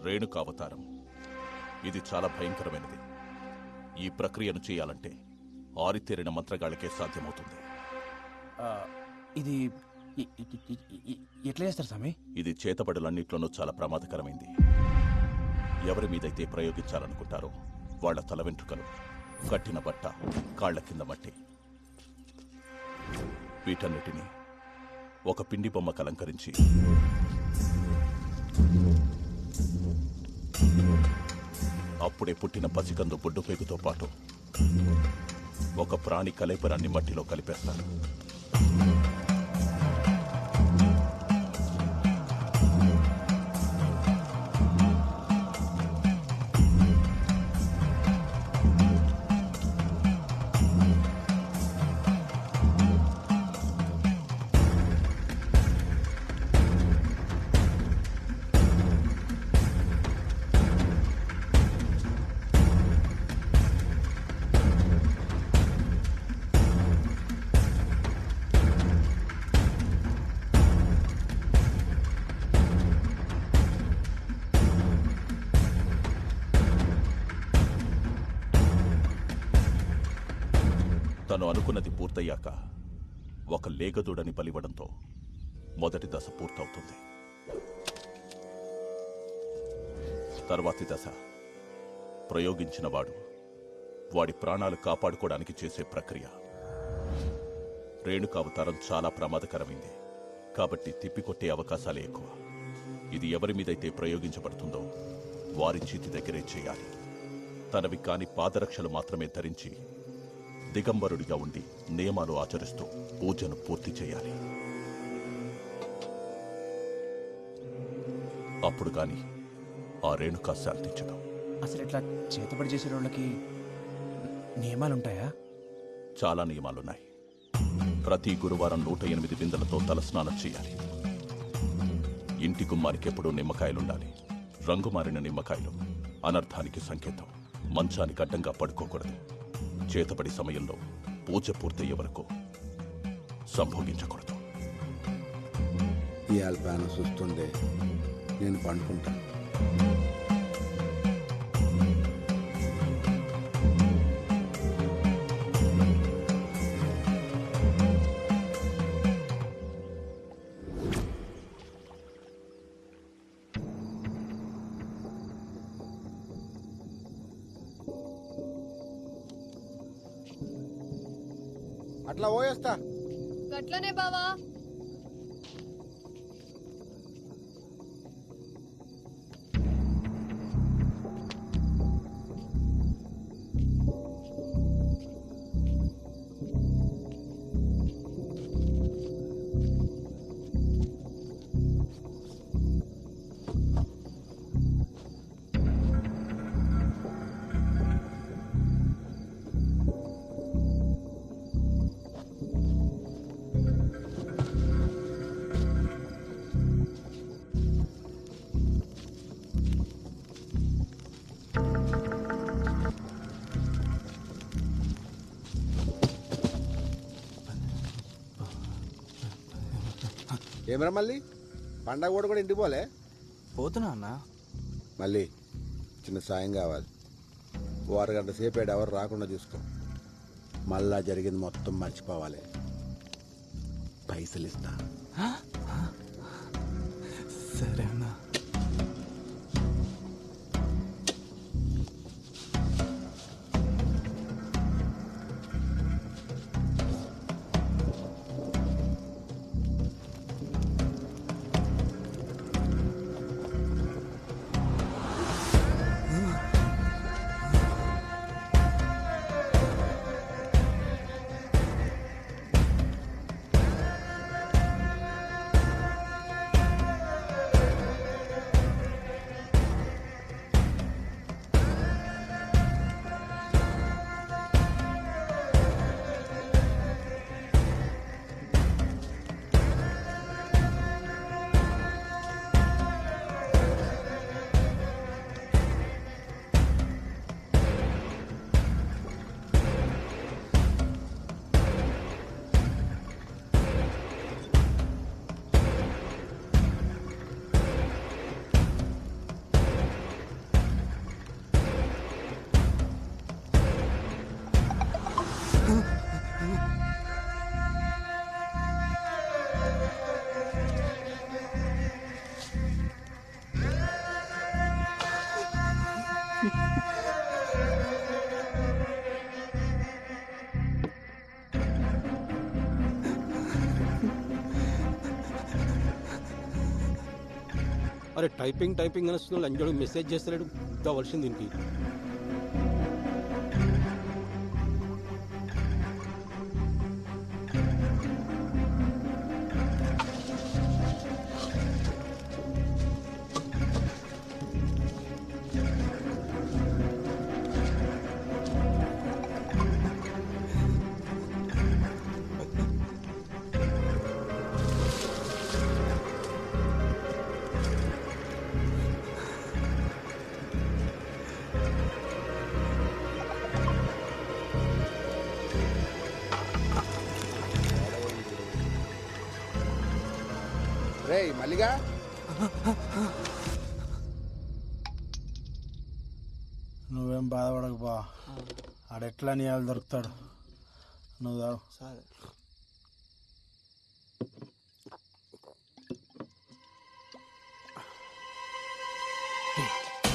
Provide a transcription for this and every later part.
రేణుకావతారం. ఇది చాలా భయంకరమైనది. ఈ ప్రక్రియను చేయాలంటే ఆరితేరిన మంత్రగాళ్ళకే సాధ్యమవుతుంది. ఇది ఎట్లా చేస్తారు స్వామి? ఇది చేతబడులన్నిట్లోనూ చాలా ప్రమాదకరమైంది. ఎవరి మీదైతే ప్రయోగించాలనుకుంటారో వాళ్ల తల వెంట్రుకలు, కట్టిన బట్ట, కాళ్ల కింద మట్టి, వీటన్నిటినీ ఒక పిండి బొమ్మకు అలంకరించి అప్పుడే పుట్టిన పసికందు బొడ్డు పేగుతో పాటు ఒక ప్రాణి కలేపరాన్ని మట్టిలో కలిపేస్తారు. తను అనుకున్నది పూర్తయ్యాక ఒక లేగదూడని బలివ్వడంతో మొదటి దశ పూర్తవుతుంది. తర్వాతి దశ ప్రయోగించిన వాడి ప్రాణాలు కాపాడుకోవడానికి చేసే ప్రక్రియ. రేణుకావతారం చాలా ప్రమాదకరమైంది కాబట్టి తిప్పికొట్టే అవకాశాలే ఎక్కువ. ఇది ఎవరి మీదైతే ప్రయోగించబడుతుందో వారి చేతి దగ్గరే చేయాలి. తనవి కాని పాదరక్షలు మాత్రమే ధరించి దిగంబరుడిగా ఉండి నియమాలు ఆచరిస్తూ పూజను పూర్తి చేయాలి. అప్పుడు గాని ఆ రేణుకా శాంతించదు. అసలు ఇట్లా చేతబడి చేసే వాళ్ళకి నియమాలుంటాయా? చాలా నియమాలున్నాయి. ప్రతి గురువారం 108 బిందెలతో తలస్నానం చేయాలి. ఇంటి గుమ్మానికి ఎప్పుడూ నిమ్మకాయలుండాలి. రంగుమారిన నిమ్మకాయలు అనర్థానికి సంకేతం. మంచానికి అడ్డంగా పడుకోకూడదు. చేతబడి సమయంలో పూజ పూర్తయ్యే వరకు సంభోగించకూడదు. ఈ అల్పానం చూస్తుండే నేను పండుకుంటాను. అట్లా పోయేస్తా. గట్లనే బావా. ఏమరా మళ్ళీ పండగ కూడా ఇంటికి పోలే? పోతున్నా అన్న. మళ్ళీ చిన్న సాయం కావాలి. ఓ అరగంట సేపు ఎవరు రాకుండా చూసుకో. మళ్ళా జరిగింది మొత్తం మర్చిపోవాలి. పైసలు ఇస్తా. సరే అన్నా. అరే టైపింగ్ టైపింగ్ అని వస్తున్నాడు అంజోడు మెసేజ్ చేస్తలేడు కావాల్సింది దీనికి. రేయ్ మల్లిగా నువ్వేం బాధపడకు బా ఆడెట్లా నీ వాళ్ళు దొరుకుతాడు నువ్వు తాగు.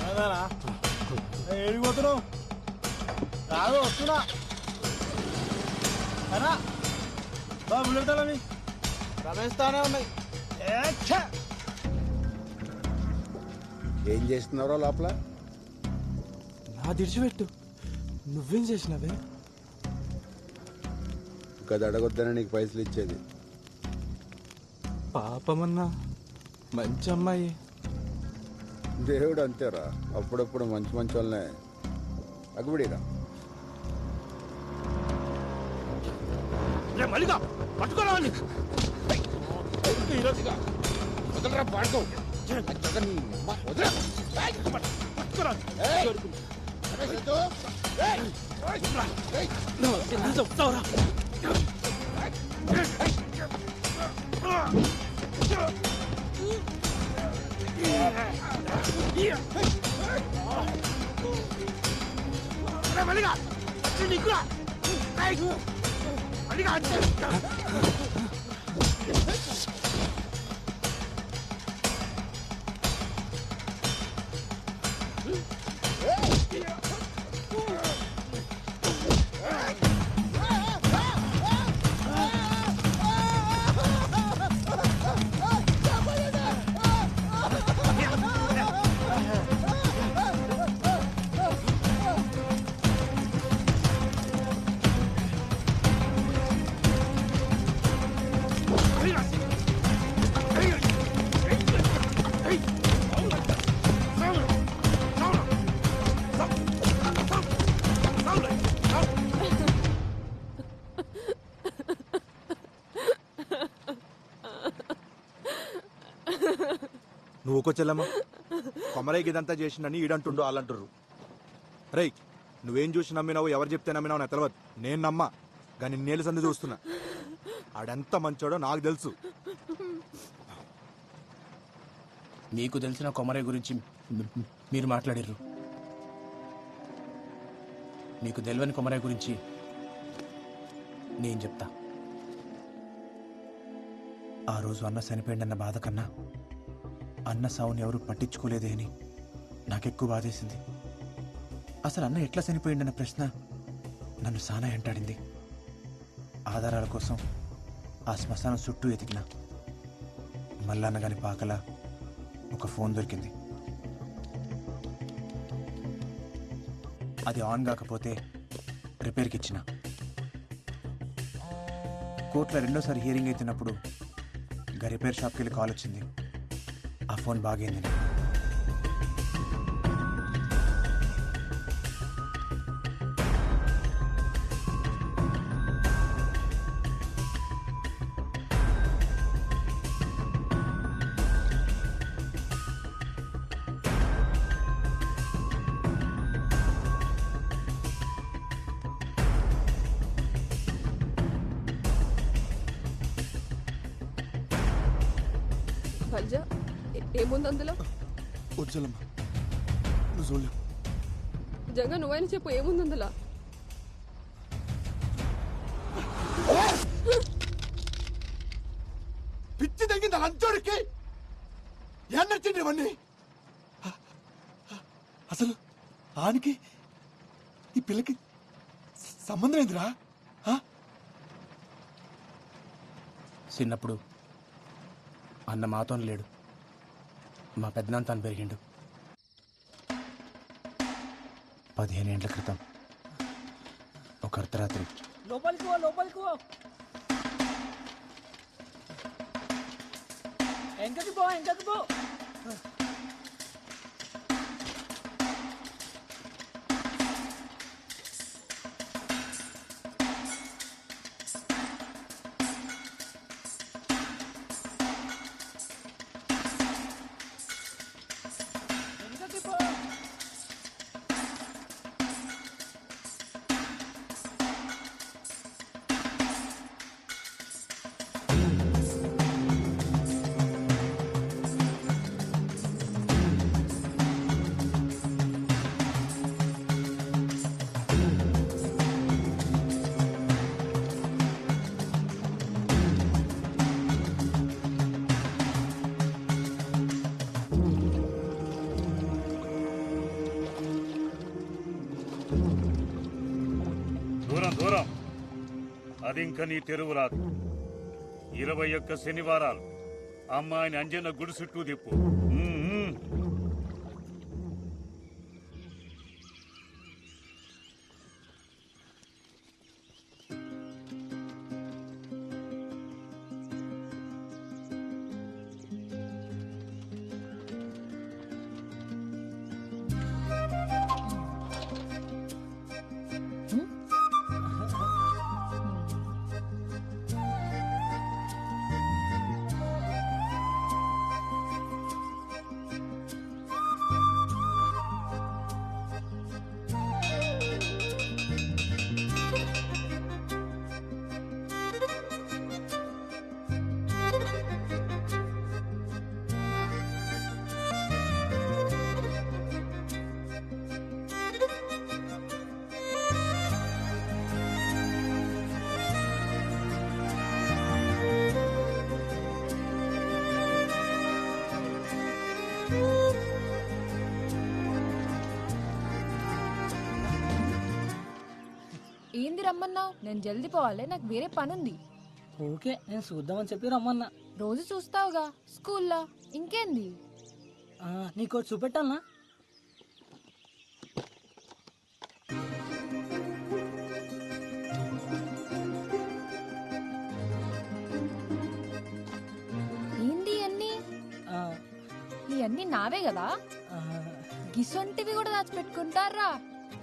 ఏమైందిరా? ఏడికి పోతున్నావు? రాదు వస్తున్నా అనా బా బుల్లెట్టాలని రమేస్తానే ఉన్నాయి. ఏం చేస్తున్నారో లోపల? నా దిడిచిపెట్టు, నువ్వేం చేసినావే? ఇంకా అడగొద్దనే నీకు పైసలు ఇచ్చేది. పాపమన్నా, మంచి అమ్మాయి. దేవుడు అంతేరా, అప్పుడప్పుడు మంచి మంచి వాళ్ళనే అగ్గుబడిరా. మల్లిగా పట్టుకోవాలి మల్లిగా నీకురా మల్లిగా అంతే. నువ్వు ఒక చెల్లమ్మ కొమరైకి ఇదంతా చేసిందని ఈడంటుండు వాళ్ళంటుర్రు. రేయ్ నువ్వేం చూసి నమ్మినావు, ఎవరు చెప్తే నమ్మినావు నాకు తెలియదు. నేను నమ్మా కానీ నేలు సంది చూస్తున్నా. ఆడెంత మంచోడో నాకు తెలుసు. మీకు తెలిసిన కొమరై గురించి మీరు మాట్లాడిర్రు. మీకు తెలియని కొమరై గురించి నేను చెప్తా. ఆ రోజు అన్న చనిపోయిందన్న బాధ కన్నా అన్న సావుని ఎవరు పట్టించుకోలేదే అని నాకెక్కువ బాధేసింది. అసలు అన్న ఎట్లా చనిపోయిందన్న ప్రశ్న నన్ను సానా వెంటాడింది. ఆధారాల కోసం ఆ శ్మశానం చుట్టూ ఎతికిన మల్లన్న గాని పాకల ఒక ఫోన్ దొరికింది. అది ఆన్ కాకపోతే రిపేర్కి ఇచ్చిన. కోర్టులో రెండోసారి హియరింగ్ అవుతున్నప్పుడు గా రిపేర్ షాప్కి వెళ్ళి కాల్ వచ్చింది. ఆ ఫోన్ బాగైంది. భజ్జ ఏముంది అందులో? వచ్చలమ్మ నువ్వు చూడలేవు. జగ నువ్వైనా చెప్పు, ఏముంది అందులో? పిచ్చి తగ్గింది లంచోడికి. ఏం నచ్చింది ఇవన్నీ? అసలు ఆనికి ఈ పిల్లకి సంబంధం ఏందిరా ఆ? చిన్నప్పుడు అన్న మాతో లేడు, మా పెద్దనాన్న పెరిగిండు. 15 ఏళ్ల క్రితం ఒక అర్ధరాత్రి లోపలికి పో లోపలికి పో ఎంకకి పో ఎంకకి పో ఎంకకి పో దూరం దూరం అది ఇంక నీ తెరువు రాదు. 21 శనివారాలు అమ్మాయిని అంజన్న గుడి చుట్టూ తిప్పు. ఏంది రమ్మన్నావు? నేను జల్దీ పోవాలి, నాకు వేరే పనుంది. ఓకే నేను చూద్దామని చెప్పి రమ్మన్నా. రోజు చూస్తావుగా స్కూల్లో, ఇంకేంది? నీకు చూపెట్టాలనా? ఏంది అన్ని? ఇవన్నీ నావే కదా, గిసొంటివి కూడా దాచిపెట్టుకుంటారా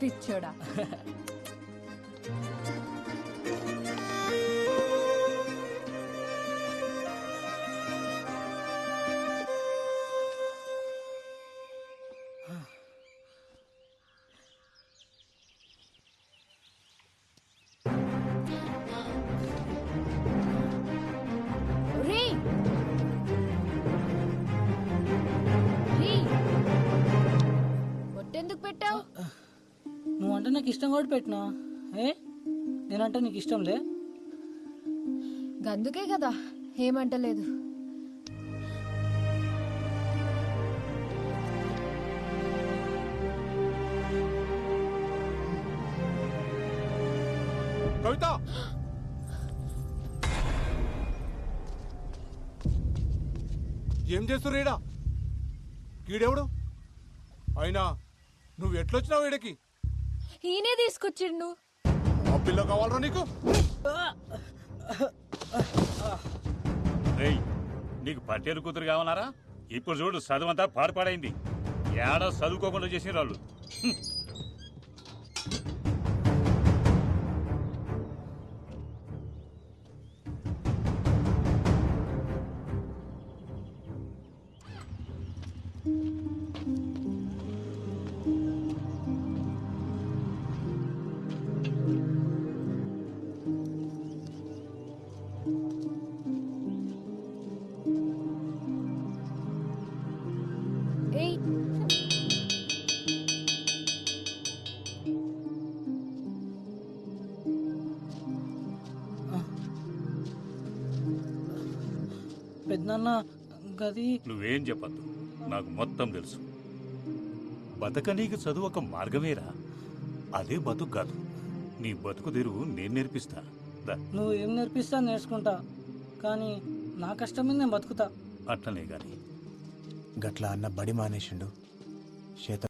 పిచ్చోడా. ఎందుకు పెట్టావు? నువ్వంటే నాకు ఇష్టం కూడా పెట్టినా. నేనంటే నీకు ఇష్టం లే? గందుకే కదా ఏమంటలేదు. కవిత, ఏం చేస్తుర్రు ఈడ? కీడెవడు? అయినా నువ్వు ఎట్లొచ్చినావు ఈడకి? ఈయనే తీసుకొచ్చిండు. ఆ పిల్ల కావాలరా నీకు? నీకు పట్టేరు కూతురు కావాలరా? ఇప్పుడు చూడు చదువంతా పాడుపాడైంది. ఏడా చదువుకోకుండా చేసిన వాళ్ళు. పెద్దనాన్న గది నువ్వేం చెప్పద్దు, నాకు మొత్తం తెలుసు. బతకనీకి చదువు ఒక మార్గమేరా. అదే బతుకు కాదు. నీ బతుకు తెరువు నేను నేర్పిస్తా. దా. నువ్వు ఏం నేర్పిస్తా నేర్చుకుంటా, కానీ నా కష్టం మీద నేను బతుకుతా. అట్లనే గాని గట్లా అన్న బడి మానేసిండు. చేత